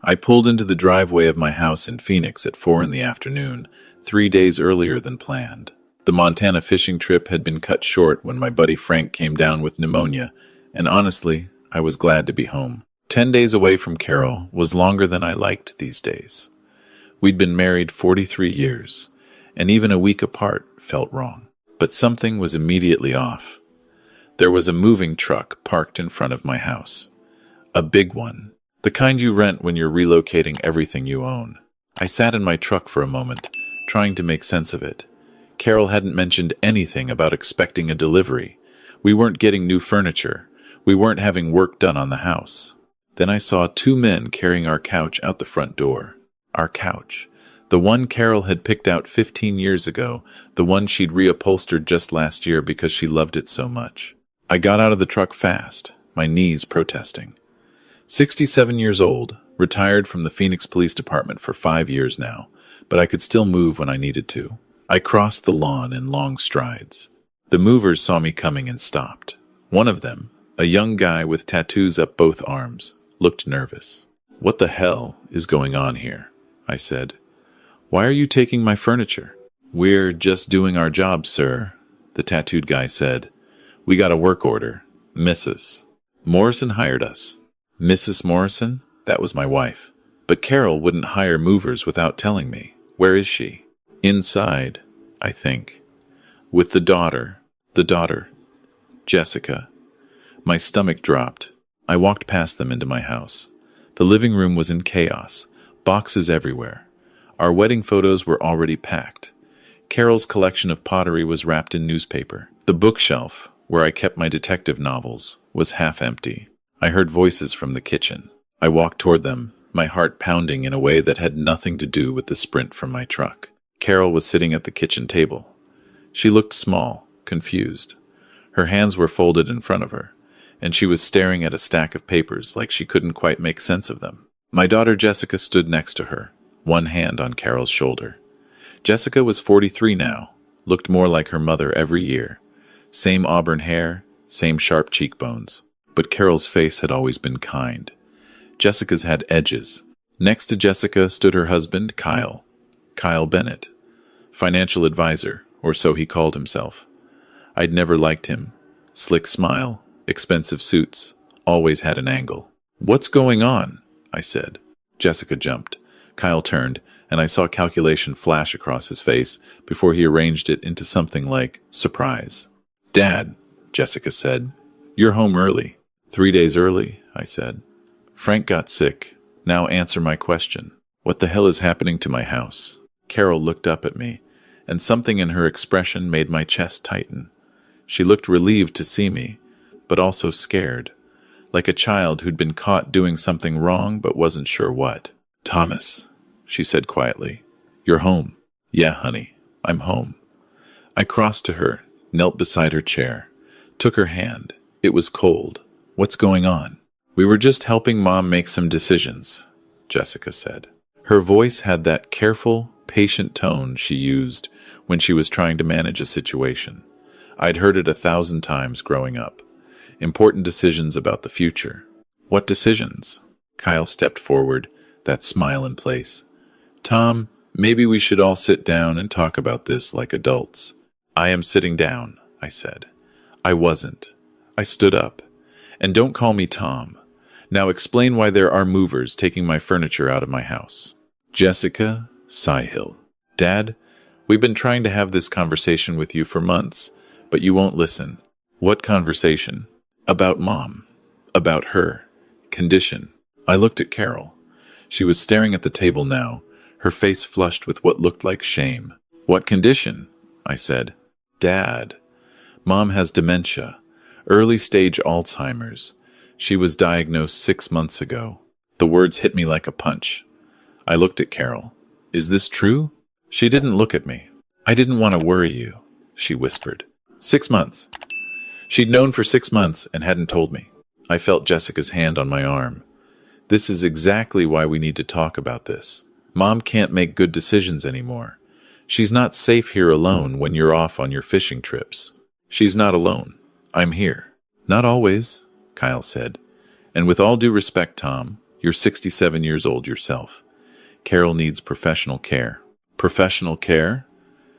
I pulled into the driveway of my house in Phoenix at 4 in the afternoon, 3 days earlier than planned. The Montana fishing trip had been cut short when my buddy Frank came down with pneumonia, and honestly, I was glad to be home. 10 days away from Carol was longer than I liked these days. We'd been married 43 years, and even a week apart felt wrong. But something was immediately off. There was a moving truck parked in front of my house. A big one. The kind you rent when you're relocating everything you own. I sat in my truck for a moment, trying to make sense of it. Carol hadn't mentioned anything about expecting a delivery. We weren't getting new furniture. We weren't having work done on the house. Then I saw two men carrying our couch out the front door. Our couch. The one Carol had picked out 15 years ago, the one she'd reupholstered just last year because she loved it so much. I got out of the truck fast, my knees protesting. 67 years old, retired from the Phoenix Police Department for 5 years now, but I could still move when I needed to. I crossed the lawn in long strides. The movers saw me coming and stopped. One of them, a young guy with tattoos up both arms, looked nervous. "What the hell is going on here?" I said. "Why are you taking my furniture?" "We're just doing our job, sir," the tattooed guy said. "We got a work order. Mrs. Morrison hired us." Mrs. Morrison? That was my wife. But Carol wouldn't hire movers without telling me. Where is she? Inside, I think. With the daughter. The daughter. Jessica. My stomach dropped. I walked past them into my house. The living room was in chaos. Boxes everywhere. Our wedding photos were already packed. Carol's collection of pottery was wrapped in newspaper. The bookshelf, where I kept my detective novels, was half empty. I heard voices from the kitchen. I walked toward them, my heart pounding in a way that had nothing to do with the sprint from my truck. Carol was sitting at the kitchen table. She looked small, confused. Her hands were folded in front of her, and she was staring at a stack of papers like she couldn't quite make sense of them. My daughter Jessica stood next to her, one hand on Carol's shoulder. Jessica was 43 now, looked more like her mother every year. Same auburn hair, same sharp cheekbones. But Carol's face had always been kind. Jessica's had edges. Next to Jessica stood her husband, Kyle. Kyle Bennett. Financial advisor, or so he called himself. I'd never liked him. Slick smile, expensive suits, always had an angle. "What's going on?" I said. Jessica jumped. Kyle turned, and I saw calculation flash across his face before he arranged it into something like surprise. "Dad," Jessica said, "you're home early." 3 days early, I said. "Frank got sick. Now answer my question. What the hell is happening to my house?" Carol looked up at me, and something in her expression made my chest tighten. She looked relieved to see me, but also scared, like a child who'd been caught doing something wrong but wasn't sure what. "Thomas," she said quietly, "you're home." "Yeah, honey, I'm home." I crossed to her, knelt beside her chair, took her hand. It was cold. "What's going on?" "We were just helping Mom make some decisions," Jessica said. Her voice had that careful, patient tone she used when she was trying to manage a situation. I'd heard it 1,000 times growing up. Important decisions about the future. "What decisions?" Kyle stepped forward, that smile in place. "Tom, maybe we should all sit down and talk about this like adults." "I am sitting down," I said. I wasn't. I stood up. "And don't call me Tom. Now explain why there are movers taking my furniture out of my house." Jessica Sihil. "Dad, we've been trying to have this conversation with you for months, but you won't listen." "What conversation?" "About Mom. About her condition." I looked at Carol. She was staring at the table now, her face flushed with what looked like shame. "What condition?" I said. "Dad, Mom has dementia. Early-stage Alzheimer's. She was diagnosed 6 months ago." The words hit me like a punch. I looked at Carol. "Is this true?" She didn't look at me. "I didn't want to worry you," she whispered. 6 months. She'd known for 6 months and hadn't told me. I felt Jessica's hand on my arm. "This is exactly why we need to talk about this. Mom can't make good decisions anymore. She's not safe here alone when you're off on your fishing trips." "She's not alone. I'm here." "Not always," Kyle said. "And with all due respect, Tom, You're 67 years old yourself. Carol needs professional care. Professional care?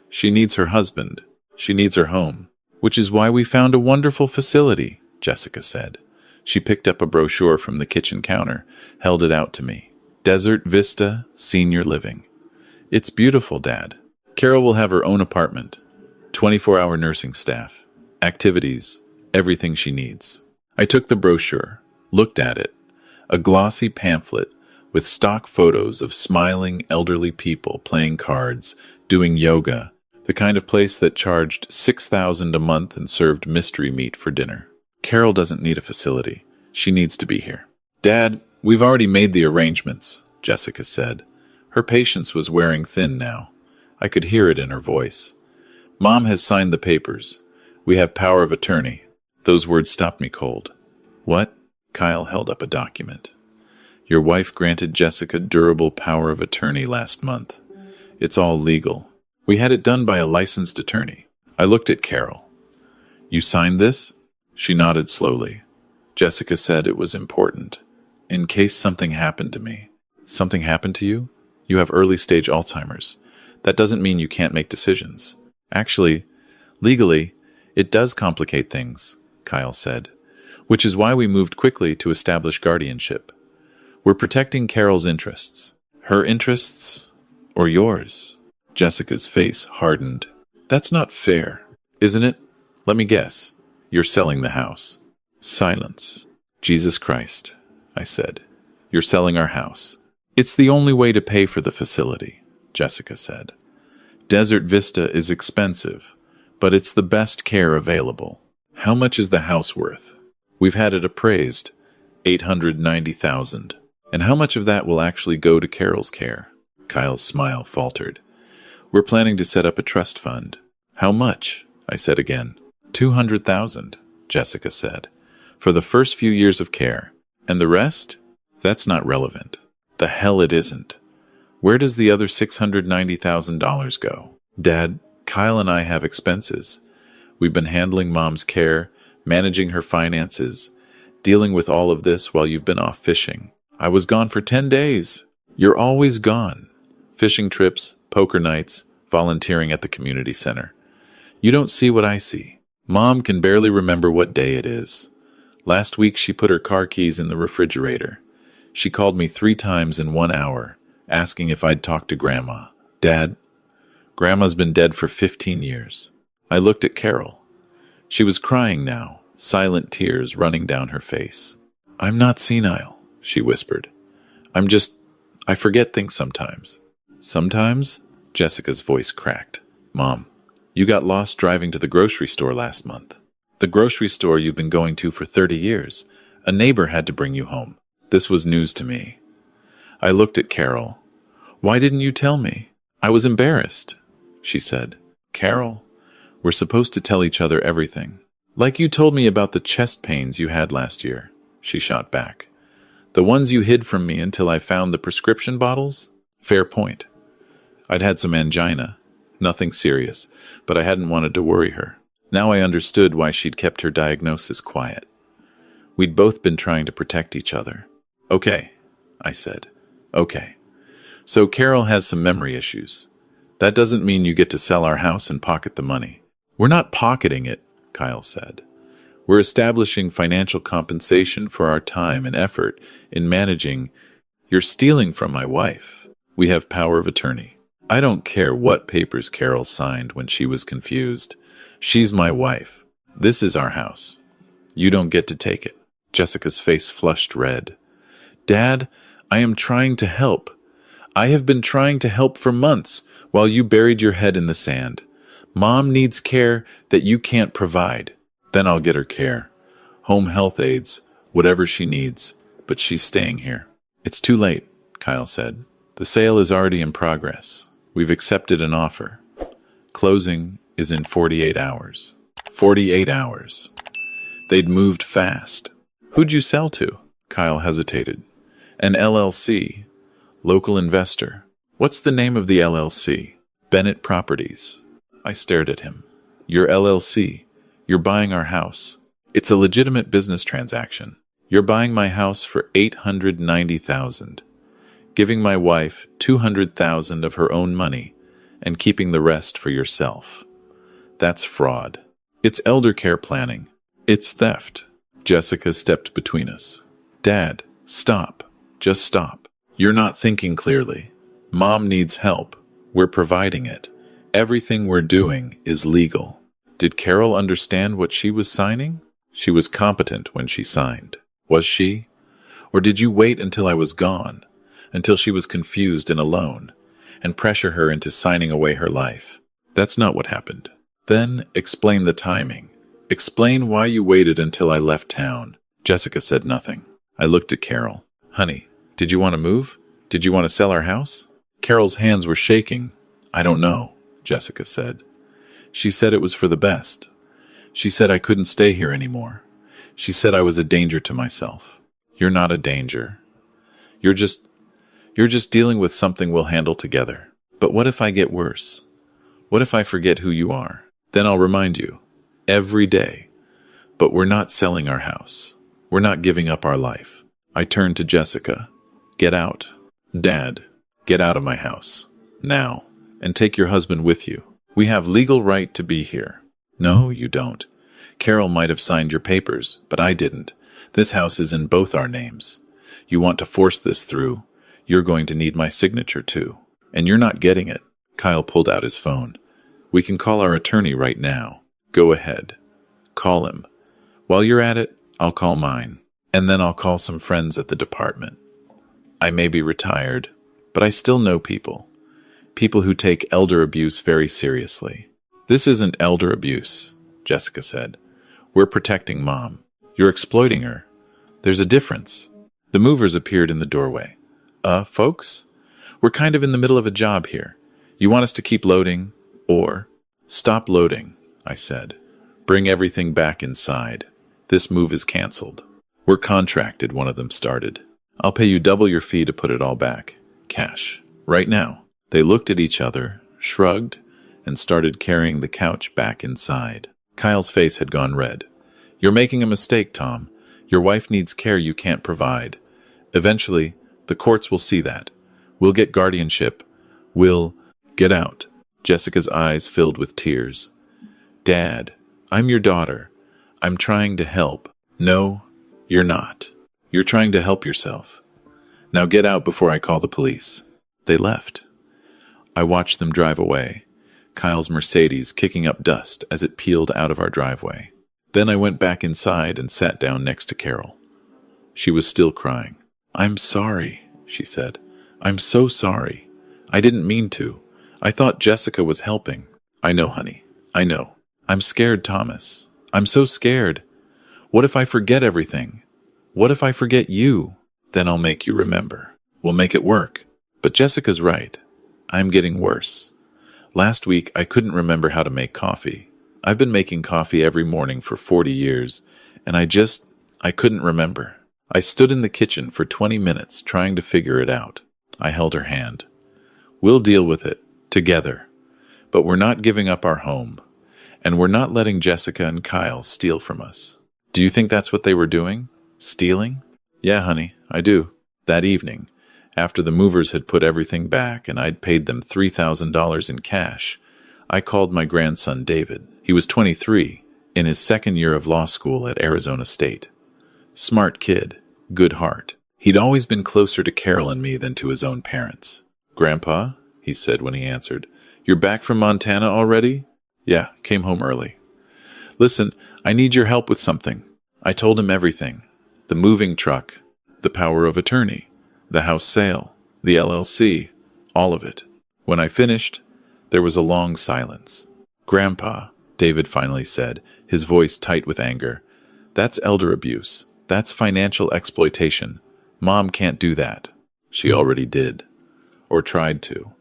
She needs her husband. She needs her home. Which is why we found a wonderful facility, Jessica said. She picked up a brochure from the kitchen counter, held it out to me. Desert Vista Senior Living. It's beautiful, Dad. Carol will have her own apartment, 24-hour nursing staff, activities, everything she needs. I took the brochure, looked at it, a glossy pamphlet with stock photos of smiling elderly people playing cards, doing yoga, the kind of place that charged $6,000 a month and served mystery meat for dinner. Carol doesn't need a facility. She needs to be here. Dad, we've already made the arrangements, Jessica said. Her patience was wearing thin now. I could hear it in her voice. Mom has signed the papers. We have power of attorney. Those words stopped me cold. What? Kyle held up a document. Your wife granted Jessica durable power of attorney last month. It's all legal. We had it done by a licensed attorney. I looked at Carol. You signed this? She nodded slowly. Jessica said it was important. In case something happened to me. Something happened to you? You have early-stage Alzheimer's. That doesn't mean you can't make decisions. Actually, legally, it does complicate things, Kyle said, which is why we moved quickly to establish guardianship. We're protecting Carol's interests. Her interests or yours? Jessica's face hardened. That's not fair, isn't it? Let me guess. You're selling the house. Silence. Jesus Christ, I said. You're selling our house. It's the only way to pay for the facility, Jessica said. Desert Vista is expensive, but it's the best care available. How much is the house worth? We've had it appraised, $890,000. And how much of that will actually go to Carol's care? Kyle's smile faltered. We're planning to set up a trust fund. How much? I said again. $200,000, Jessica said, for the first few years of care. And the rest? That's not relevant. The hell it isn't. Where does the other $690,000 go? Dad, Kyle and I have expenses. We've been handling Mom's care, managing her finances, dealing with all of this while you've been off fishing. I was gone for 10 days. You're always gone. Fishing trips, poker nights, volunteering at the community center. You don't see what I see. Mom can barely remember what day it is. Last week she put her car keys in the refrigerator. She called me 3 times in 1 hour, asking if I'd talk to Grandma. Dad, Grandma's been dead for 15 years. I looked at Carol. She was crying now, silent tears running down her face. I'm not senile, she whispered. I forget things sometimes. Sometimes? Jessica's voice cracked. Mom, you got lost driving to the grocery store last month. The grocery store you've been going to for 30 years. A neighbor had to bring you home. This was news to me. I looked at Carol. Why didn't you tell me? I was embarrassed, she said. Carol, we're supposed to tell each other everything. Like you told me about the chest pains you had last year, she shot back. The ones you hid from me until I found the prescription bottles? Fair point. I'd had some angina. Nothing serious, but I hadn't wanted to worry her. Now I understood why she'd kept her diagnosis quiet. We'd both been trying to protect each other. Okay, I said. Okay. So Carol has some memory issues. That doesn't mean you get to sell our house and pocket the money. We're not pocketing it, Kyle said. We're establishing financial compensation for our time and effort in managing. You're stealing from my wife. We have power of attorney. I don't care what papers Carol signed when she was confused. She's my wife. This is our house. You don't get to take it. Jessica's face flushed red. Dad, I am trying to help. I have been trying to help for months while you buried your head in the sand. Mom needs care that you can't provide. Then I'll get her care. Home health aides, whatever she needs, but she's staying here. It's too late, Kyle said. The sale is already in progress. We've accepted an offer. Closing is in 48 hours. 48 hours. They'd moved fast. Who'd you sell to? Kyle hesitated. An LLC. Local investor. What's the name of the LLC? Bennett Properties. I stared at him. Your LLC. You're buying our house. It's a legitimate business transaction. You're buying my house for $890,000, giving my wife $200,000 of her own money, and keeping the rest for yourself. That's fraud. It's elder care planning. It's theft. Jessica stepped between us. Dad, stop. Just stop. You're not thinking clearly. Mom needs help. We're providing it. Everything we're doing is legal. Did Carol understand what she was signing? She was competent when she signed. Was she? Or did you wait until I was gone, until she was confused and alone, and pressure her into signing away her life? That's not what happened. Then explain the timing. Explain why you waited until I left town. Jessica said nothing. I looked at Carol. Honey, did you want to move? Did you want to sell our house? Carol's hands were shaking. I don't know, Jessica said. She said it was for the best. She said I couldn't stay here anymore. She said I was a danger to myself. You're not a danger. You're just dealing with something we'll handle together. But what if I get worse? What if I forget who you are? Then I'll remind you. Every day. But we're not selling our house. We're not giving up our life. I turned to Jessica. Get out. Dad, get out of my house. Now. And take your husband with you. We have legal right to be here. No, you don't. Carol might have signed your papers, but I didn't. This house is in both our names. You want to force this through. You're going to need my signature too. And you're not getting it. Kyle pulled out his phone. We can call our attorney right now. Go ahead. Call him. While you're at it, I'll call mine. And then I'll call some friends at the department. I may be retired, but I still know people. People who take elder abuse very seriously. This isn't elder abuse, Jessica said. We're protecting Mom. You're exploiting her. There's a difference. The movers appeared in the doorway. Folks? We're kind of in the middle of a job here. You want us to keep loading? Or, stop loading, I said. Bring everything back inside. This move is canceled. We're contracted, one of them started. I'll pay you double your fee to put it all back. Cash. Right now. They looked at each other, shrugged, and started carrying the couch back inside. Kyle's face had gone red. You're making a mistake, Tom. Your wife needs care you can't provide. Eventually, the courts will see that. We'll get guardianship. We'll get out. Jessica's eyes filled with tears. Dad, I'm your daughter. I'm trying to help. No, you're not. You're trying to help yourself. Now get out before I call the police. They left. I watched them drive away, Kyle's Mercedes kicking up dust as it peeled out of our driveway. Then I went back inside and sat down next to Carol. She was still crying. I'm sorry, she said. I'm so sorry. I didn't mean to. I thought Jessica was helping. I know, honey. I know. I'm scared, Thomas. I'm so scared. What if I forget everything? What if I forget you? Then I'll make you remember. We'll make it work. But Jessica's right. I'm getting worse. Last week, I couldn't remember how to make coffee. I've been making coffee every morning for 40 years, and I couldn't remember. I stood in the kitchen for 20 minutes trying to figure it out. I held her hand. We'll deal with it, together. But we're not giving up our home, and we're not letting Jessica and Kyle steal from us. Do you think that's what they were doing? Stealing? Yeah, honey, I do. That evening, after the movers had put everything back and I'd paid them $3,000 in cash, I called my grandson David. He was 23, in his second year of law school at Arizona State. Smart kid, good heart. He'd always been closer to Carol and me than to his own parents. Grandpa, he said when he answered, you're back from Montana already? Yeah, came home early. Listen, I need your help with something. I told him everything. The moving truck, the power of attorney, the house sale, the LLC, all of it. When I finished, there was a long silence. Grandpa, David finally said, his voice tight with anger, that's elder abuse. That's financial exploitation. Mom can't do that. She already did. Or tried to.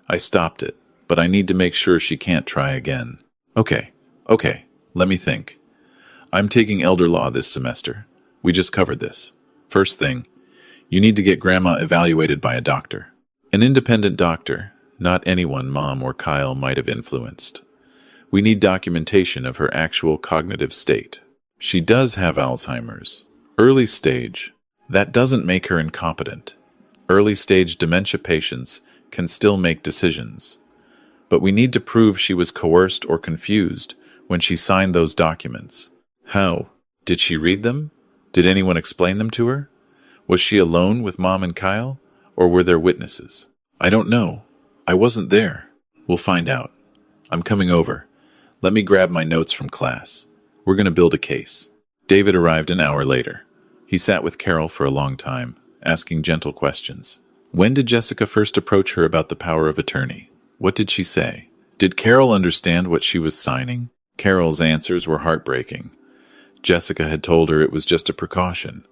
I stopped it, but I need to make sure she can't try again. Okay, let me think. I'm taking elder law this semester. We just covered this. First thing, you need to get Grandma evaluated by a doctor. An independent doctor, not anyone Mom or Kyle might have influenced. We need documentation of her actual cognitive state. She does have Alzheimer's. Early stage. That doesn't make her incompetent. Early stage dementia patients can still make decisions. But we need to prove she was coerced or confused when she signed those documents. How? Did she read them? Did anyone explain them to her? Was she alone with Mom and Kyle? Or were there witnesses? I don't know. I wasn't there. We'll find out. I'm coming over. Let me grab my notes from class. We're going to build a case. David arrived an hour later. He sat with Carol for a long time, asking gentle questions. When did Jessica first approach her about the power of attorney? What did she say? Did Carol understand what she was signing? Carol's answers were heartbreaking. Jessica had told her it was just a precaution.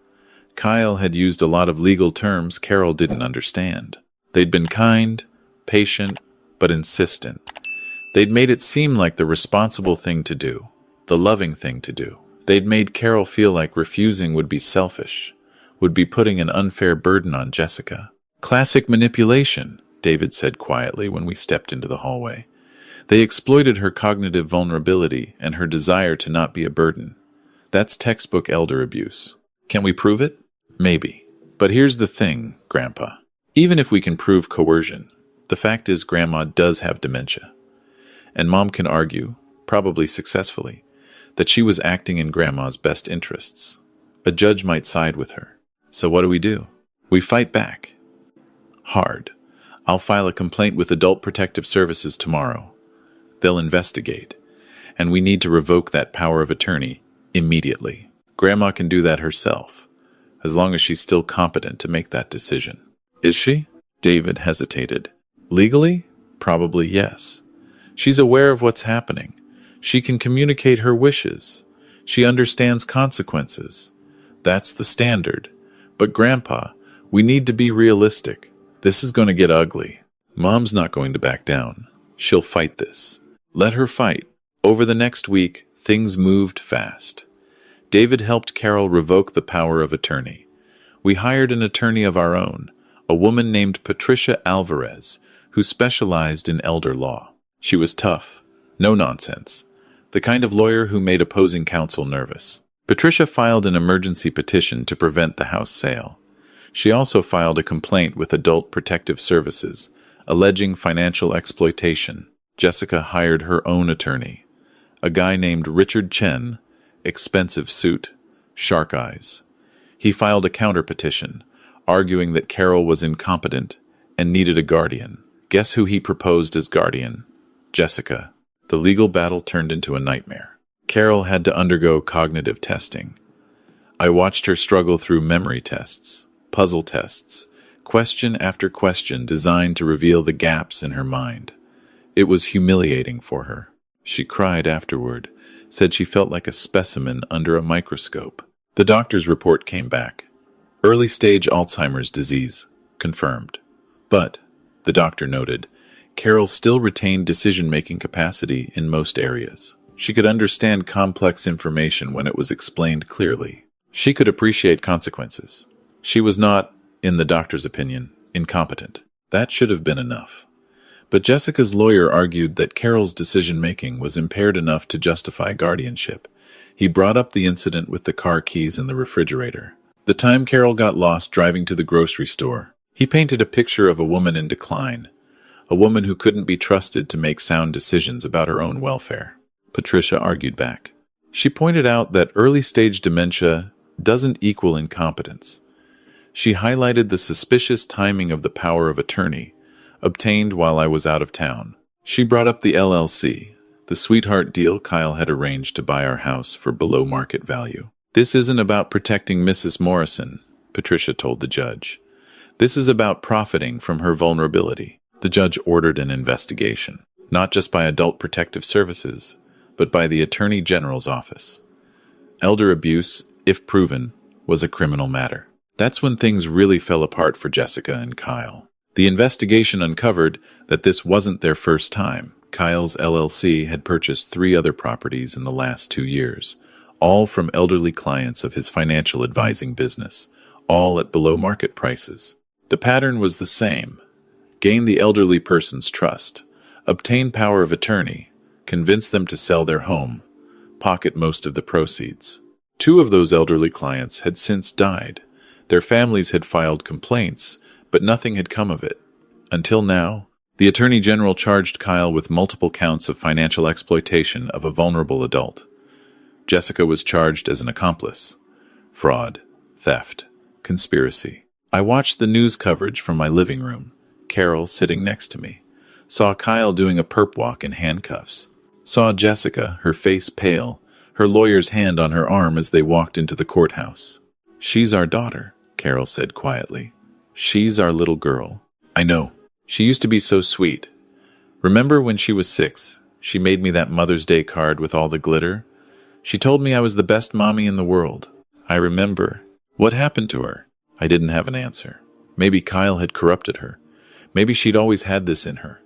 Kyle had used a lot of legal terms Carol didn't understand. They'd been kind, patient, but insistent. They'd made it seem like the responsible thing to do, the loving thing to do. They'd made Carol feel like refusing would be selfish, would be putting an unfair burden on Jessica. Classic manipulation, David said quietly when we stepped into the hallway. They exploited her cognitive vulnerability and her desire to not be a burden. That's textbook elder abuse. Can we prove it? Maybe. But here's the thing, Grandpa. Even if we can prove coercion, the fact is Grandma does have dementia. And Mom can argue, probably successfully, that she was acting in Grandma's best interests. A judge might side with her. So what do? We fight back. Hard. I'll file a complaint with Adult Protective Services tomorrow. They'll investigate. And we need to revoke that power of attorney immediately. Grandma can do that herself, as long as she's still competent to make that decision. Is she? David hesitated. Legally? Probably yes. She's aware of what's happening. She can communicate her wishes. She understands consequences. That's the standard. But Grandpa, we need to be realistic. This is going to get ugly. Mom's not going to back down. She'll fight this. Let her fight. Over the next week, things moved fast. David helped Carol revoke the power of attorney. We hired an attorney of our own, a woman named Patricia Alvarez, who specialized in elder law. She was tough, no nonsense, the kind of lawyer who made opposing counsel nervous. Patricia filed an emergency petition to prevent the house sale. She also filed a complaint with Adult Protective Services, alleging financial exploitation. Jessica hired her own attorney, a guy named Richard Chen, expensive suit, shark eyes. He filed a counter-petition, arguing that Carol was incompetent and needed a guardian. Guess who he proposed as guardian? Jessica. The legal battle turned into a nightmare. Carol had to undergo cognitive testing. I watched her struggle through memory tests, puzzle tests, question after question designed to reveal the gaps in her mind. It was humiliating for her. She cried afterward, said she felt like a specimen under a microscope. The doctor's report came back. Early stage Alzheimer's disease, confirmed. But, the doctor noted, Carol still retained decision-making capacity in most areas. She could understand complex information when it was explained clearly. She could appreciate consequences. She was not, in the doctor's opinion, incompetent. That should have been enough. But Jessica's lawyer argued that Carol's decision-making was impaired enough to justify guardianship. He brought up the incident with the car keys in the refrigerator. The time Carol got lost driving to the grocery store. He painted a picture of a woman in decline, a woman who couldn't be trusted to make sound decisions about her own welfare. Patricia argued back. She pointed out that early-stage dementia doesn't equal incompetence. She highlighted the suspicious timing of the power of attorney, obtained while I was out of town. She brought up the LLC, the sweetheart deal Kyle had arranged to buy our house for below market value. This isn't about protecting Mrs. Morrison, Patricia told the judge. This is about profiting from her vulnerability. The judge ordered an investigation, not just by Adult Protective Services, but by the Attorney General's office. Elder abuse, if proven, was a criminal matter. That's when things really fell apart for Jessica and Kyle. The investigation uncovered that this wasn't their first time. Kyle's LLC had purchased 3 other properties in the last 2 years, all from elderly clients of his financial advising business, all at below market prices. The pattern was the same. Gain the elderly person's trust, obtain power of attorney, convince them to sell their home, pocket most of the proceeds. Two of those elderly clients had since died. Their families had filed complaints, but nothing had come of it. Until now, the Attorney General charged Kyle with multiple counts of financial exploitation of a vulnerable adult. Jessica was charged as an accomplice. Fraud, theft, conspiracy. I watched the news coverage from my living room, Carol sitting next to me. Saw Kyle doing a perp walk in handcuffs. Saw Jessica, her face pale, her lawyer's hand on her arm as they walked into the courthouse. "She's our daughter," Carol said quietly. "She's our little girl." "I know. She used to be so sweet. Remember when she was 6, she made me that Mother's Day card with all the glitter? She told me I was the best mommy in the world. I remember. What happened to her?" I didn't have an answer. Maybe Kyle had corrupted her. Maybe she'd always had this in her,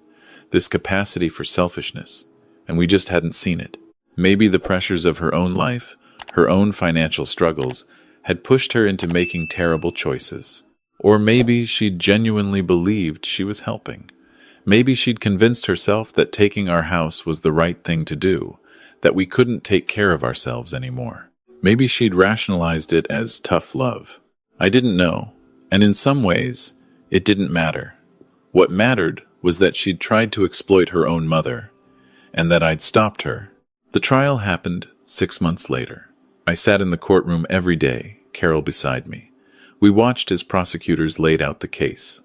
this capacity for selfishness, and we just hadn't seen it. Maybe the pressures of her own life, her own financial struggles, had pushed her into making terrible choices. Or maybe she'd genuinely believed she was helping. Maybe she'd convinced herself that taking our house was the right thing to do, that we couldn't take care of ourselves anymore. Maybe she'd rationalized it as tough love. I didn't know, and in some ways, it didn't matter. What mattered was that she'd tried to exploit her own mother, and that I'd stopped her. The trial happened 6 months later. I sat in the courtroom every day, Carol beside me. We watched as prosecutors laid out the case.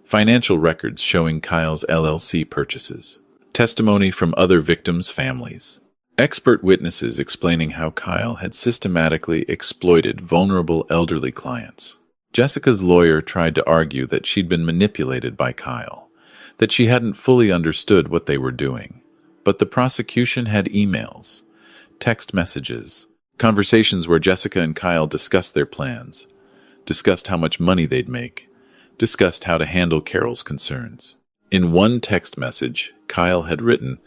Financial records showing Kyle's LLC purchases. Testimony from other victims' families. Expert witnesses explaining how Kyle had systematically exploited vulnerable elderly clients. Jessica's lawyer tried to argue that she'd been manipulated by Kyle, that she hadn't fully understood what they were doing. But the prosecution had emails, text messages, conversations where Jessica and Kyle discussed their plans, discussed how much money they'd make, discussed how to handle Carol's concerns. In one text message, Kyle had written,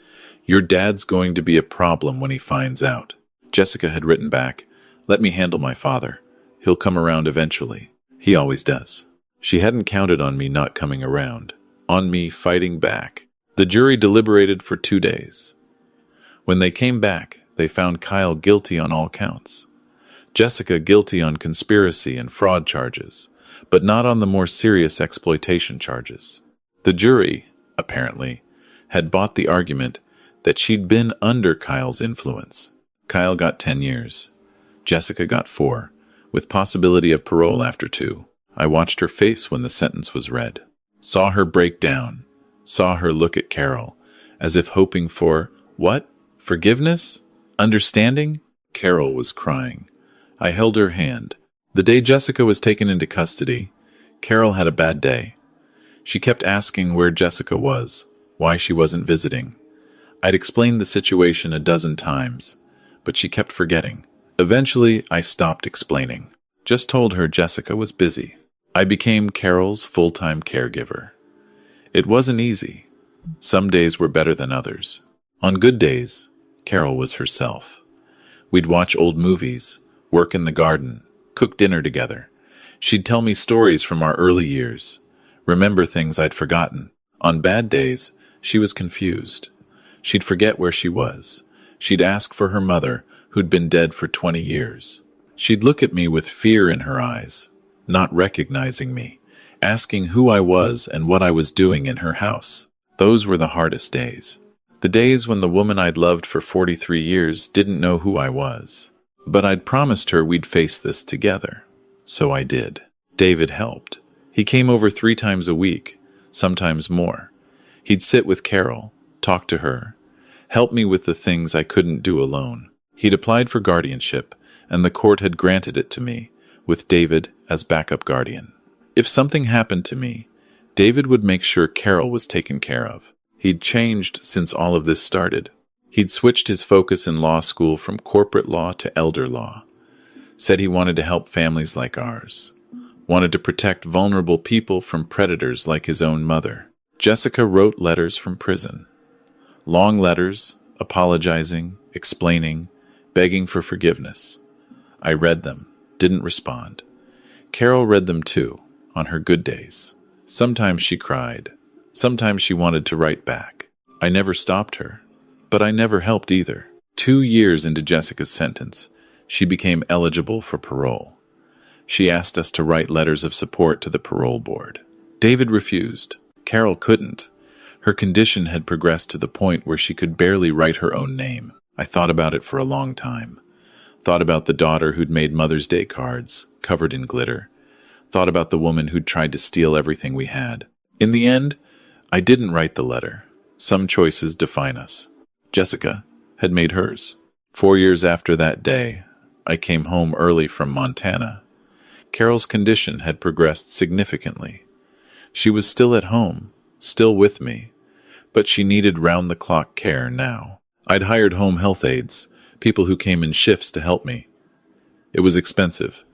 "Your dad's going to be a problem when he finds out." Jessica had written back, "Let me handle my father. He'll come around eventually. He always does." She hadn't counted on me not coming around, on me fighting back. The jury deliberated for 2 days. When they came back, they found Kyle guilty on all counts. Jessica guilty on conspiracy and fraud charges, but not on the more serious exploitation charges. The jury, apparently, had bought the argument that she'd been under Kyle's influence. Kyle got 10 years. Jessica got 4, with possibility of parole after 2. I watched her face when the sentence was read. Saw her break down. Saw her look at Carol, as if hoping for, what? Forgiveness? Understanding? Carol was crying. I held her hand. The day Jessica was taken into custody, Carol had a bad day. She kept asking where Jessica was, why she wasn't visiting. I'd explained the situation a dozen times, but she kept forgetting. Eventually, I stopped explaining. Just told her Jessica was busy. I became Carol's full-time caregiver. It wasn't easy. Some days were better than others. On good days, Carol was herself. We'd watch old movies, work in the garden, cook dinner together. She'd tell me stories from our early years, remember things I'd forgotten. On bad days, she was confused. She'd forget where she was. She'd ask for her mother, who'd been dead for 20 years. She'd look at me with fear in her eyes, not recognizing me, asking who I was and what I was doing in her house. Those were the hardest days. The days when the woman I'd loved for 43 years didn't know who I was. But I'd promised her we'd face this together. So I did. David helped. He came over 3 times a week, sometimes more. He'd sit with Carol, talk to her, help me with the things I couldn't do alone. He'd applied for guardianship, and the court had granted it to me, with David as backup guardian. If something happened to me, David would make sure Carol was taken care of. He'd changed since all of this started. He'd switched his focus in law school from corporate law to elder law. Said he wanted to help families like ours. Wanted to protect vulnerable people from predators like his own mother. Jessica wrote letters from prison. Long letters, apologizing, explaining, begging for forgiveness. I read them, didn't respond. Carol read them too, on her good days. Sometimes she cried. Sometimes she wanted to write back. I never stopped her, but I never helped either. 2 years into Jessica's sentence, She became eligible for parole. She asked us to write letters of support to the parole board. David refused. Carol couldn't. Her condition had progressed to the point where she could barely write her own name. I thought about it for a long time. Thought about the daughter who'd made Mother's Day cards, covered in glitter. Thought about the woman who'd tried to steal everything we had. In the end, I didn't write the letter. Some choices define us. Jessica had made hers. 4 years after that day, I came home early from Montana. Carol's condition had progressed significantly. She was still at home, still with me, but she needed round-the-clock care now. I'd hired home health aides, people who came in shifts to help me. It was expensive,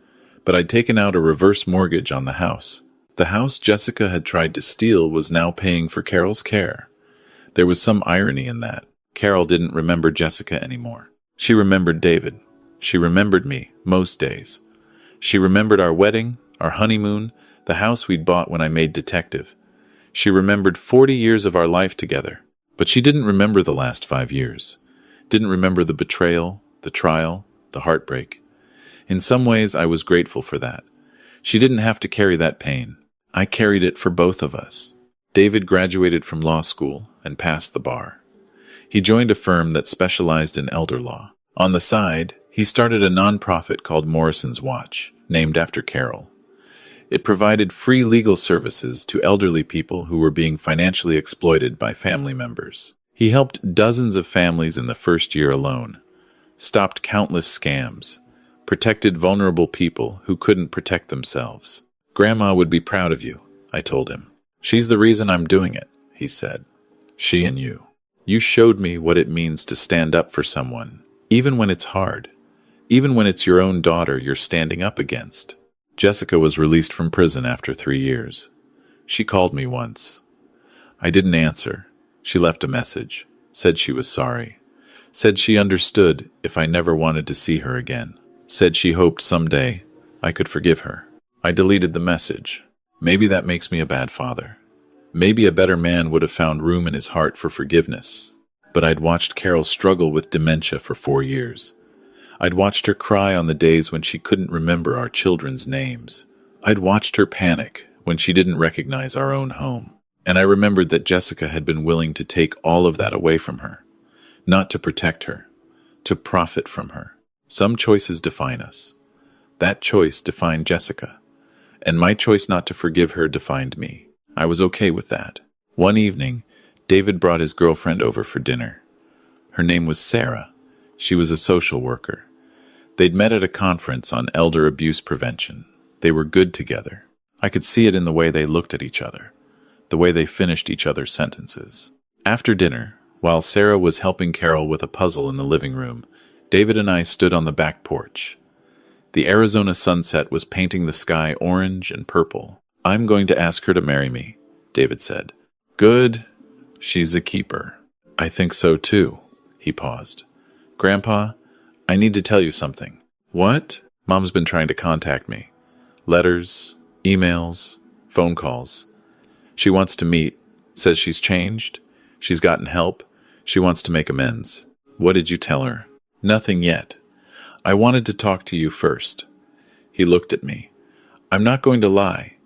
but I'd taken out a reverse mortgage on the house. The house Jessica had tried to steal was now paying for Carol's care. There was some irony in that. Carol didn't remember Jessica anymore. She remembered David. She remembered me, most days. She remembered our wedding, our honeymoon, the house we'd bought when I made detective. She remembered 40 years of our life together. But she didn't remember the last 5 years. Didn't remember the betrayal, the trial, the heartbreak. In some ways, I was grateful for that. She didn't have to carry that pain. I carried it for both of us. David graduated from law school and passed the bar. He joined a firm that specialized in elder law. On the side, he started a nonprofit called Morrison's Watch, named after Carol. It provided free legal services to elderly people who were being financially exploited by family members. He helped dozens of families in the first year alone, stopped countless scams, protected vulnerable people who couldn't protect themselves. "Grandma would be proud of you," I told him. "She's the reason I'm doing it," he said. "She and you. You showed me what it means to stand up for someone, even when it's hard, even when it's your own daughter you're standing up against." Jessica was released from prison after 3 years. She called me once. I didn't answer. She left a message, said she was sorry, said she understood if I never wanted to see her again, said she hoped someday I could forgive her. I deleted the message. Maybe that makes me a bad father. Maybe a better man would have found room in his heart for forgiveness. But I'd watched Carol struggle with dementia for 4 years. I'd watched her cry on the days when she couldn't remember our children's names. I'd watched her panic when she didn't recognize our own home. And I remembered that Jessica had been willing to take all of that away from her. Not to protect her, to profit from her. Some choices define us. That choice defined Jessica. And my choice not to forgive her defined me. I was okay with that. One evening, David brought his girlfriend over for dinner. Her name was Sarah. She was a social worker. They'd met at a conference on elder abuse prevention. They were good together. I could see it in the way they looked at each other, the way they finished each other's sentences. After dinner, while Sarah was helping Carol with a puzzle in the living room, David and I stood on the back porch. The Arizona sunset was painting the sky orange and purple. "I'm going to ask her to marry me," David said. "Good. She's a keeper." "I think so too." He paused. "Grandpa, I need to tell you something." "What?" "Mom's been trying to contact me. Letters, emails, phone calls. She wants to meet, says she's changed, she's gotten help, she wants to make amends." "What did you tell her?" "Nothing yet. I wanted to talk to you first." He looked at me. "I'm not going to lie.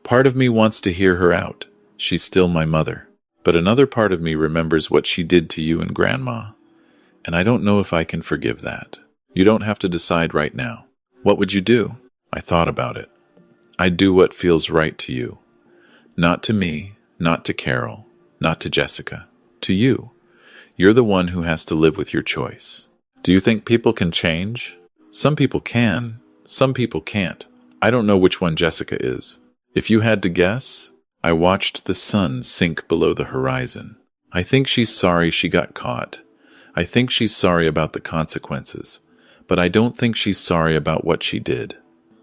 Part of me wants to hear her out. She's still my mother. But another part of me remembers what she did to you and Grandma. And I don't know if I can forgive that. You don't have to decide right now. What would you do?" I thought about it. "I'd do what feels right to you. Not to me, not to Carol, not to Jessica. To you. You're the one who has to live with your choice." "Do you think people can change?" "Some people can. Some people can't. I don't know which one Jessica is. If you had to guess, I watched the sun sink below the horizon. I think she's sorry she got caught. I think she's sorry about the consequences. But I don't think she's sorry about what she did.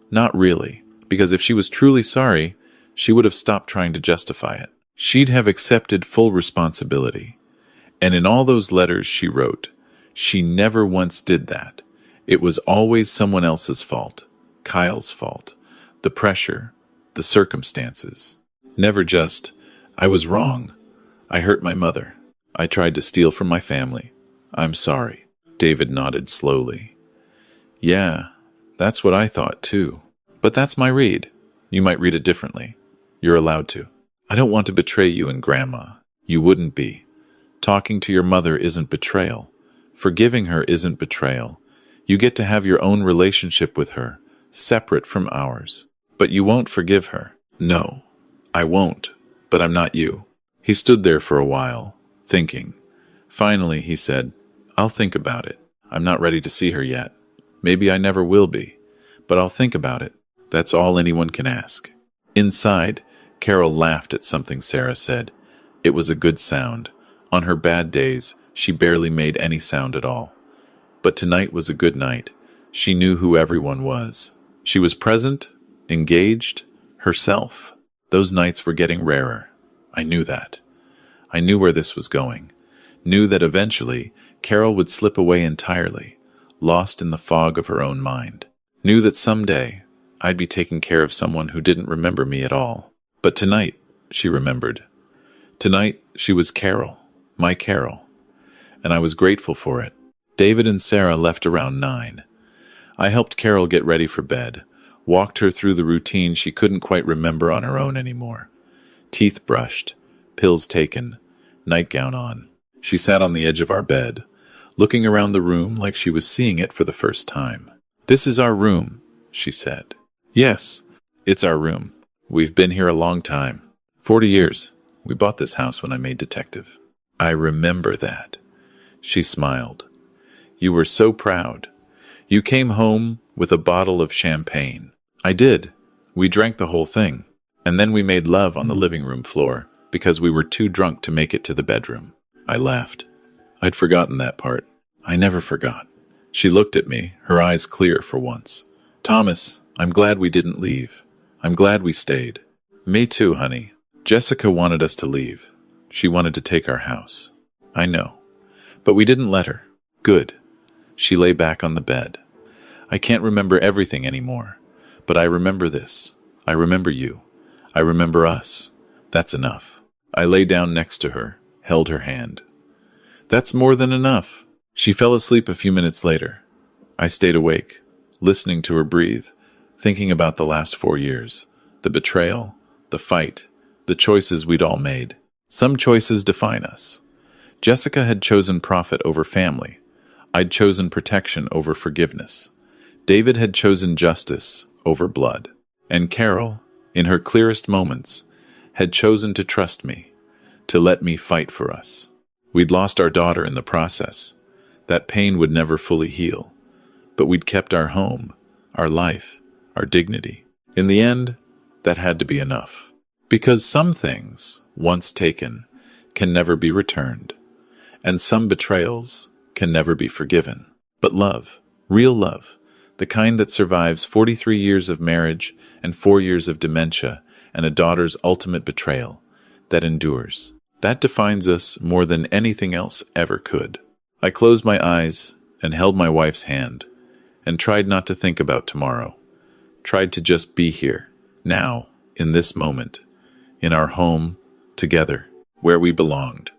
Not really, because if she was truly sorry, she would have stopped trying to justify it. She'd have accepted full responsibility. And in all those letters she wrote, she never once did that. It was always someone else's fault, Kyle's fault, the pressure, the circumstances. Never just, I was wrong. I hurt my mother. I tried to steal from my family. I'm sorry." David nodded slowly. Yeah, that's what I thought too. But that's my read. You might read it differently. You're allowed to. I don't want to betray you and Grandma. You wouldn't be. Talking to your mother isn't betrayal. Forgiving her isn't betrayal. You get to have your own relationship with her, separate from ours. But you won't forgive her. No, I won't. But I'm not you. He stood there for a while, thinking. Finally, he said, I'll think about it. I'm not ready to see her yet. Maybe I never will be. But I'll think about it. That's all anyone can ask. Inside, Carol laughed at something Sarah said. It was a good sound. On her bad days, she barely made any sound at all. But tonight was a good night. She knew who everyone was. She was present, engaged, herself. Those nights were getting rarer. I knew that. I knew where this was going. Knew that eventually, Carol would slip away entirely, lost in the fog of her own mind. Knew that someday, I'd be taking care of someone who didn't remember me at all. But tonight, she remembered. Tonight, she was Carol, my Carol. And I was grateful for it. David and Sarah left around 9. I helped Carol get ready for bed, walked her through the routine she couldn't quite remember on her own anymore. Teeth brushed, pills taken, nightgown on. She sat on the edge of our bed, looking around the room like she was seeing it for the first time. This is our room, she said. Yes, it's our room. We've been here a long time. 40 years. We bought this house when I made detective. I remember that. She smiled. You were so proud. You came home with a bottle of champagne. I did. We drank the whole thing. And then we made love on the living room floor because we were too drunk to make it to the bedroom. I laughed. I'd forgotten that part. I never forgot. She looked at me, her eyes clear for once. Thomas, I'm glad we didn't leave. I'm glad we stayed. Me too, honey. Jessica wanted us to leave. She wanted to take our house. I know. But we didn't let her. Good. She lay back on the bed. I can't remember everything anymore. But I remember this. I remember you. I remember us. That's enough. I lay down next to her, held her hand. That's more than enough. She fell asleep a few minutes later. I stayed awake, listening to her breathe, thinking about the last 4 years, the betrayal, the fight, the choices we'd all made. Some choices define us. Jessica had chosen profit over family. I'd chosen protection over forgiveness. David had chosen justice over blood. And Carol, in her clearest moments, had chosen to trust me, to let me fight for us. We'd lost our daughter in the process. That pain would never fully heal. But we'd kept our home, our life, our dignity. In the end, that had to be enough. Because some things, once taken, can never be returned. And some betrayals can never be forgiven. But love, real love, the kind that survives 43 years of marriage and 4 years of dementia and a daughter's ultimate betrayal, that endures. That defines us more than anything else ever could. I closed my eyes and held my wife's hand and tried not to think about tomorrow. Tried to just be here, now, in this moment, in our home, together, where we belonged.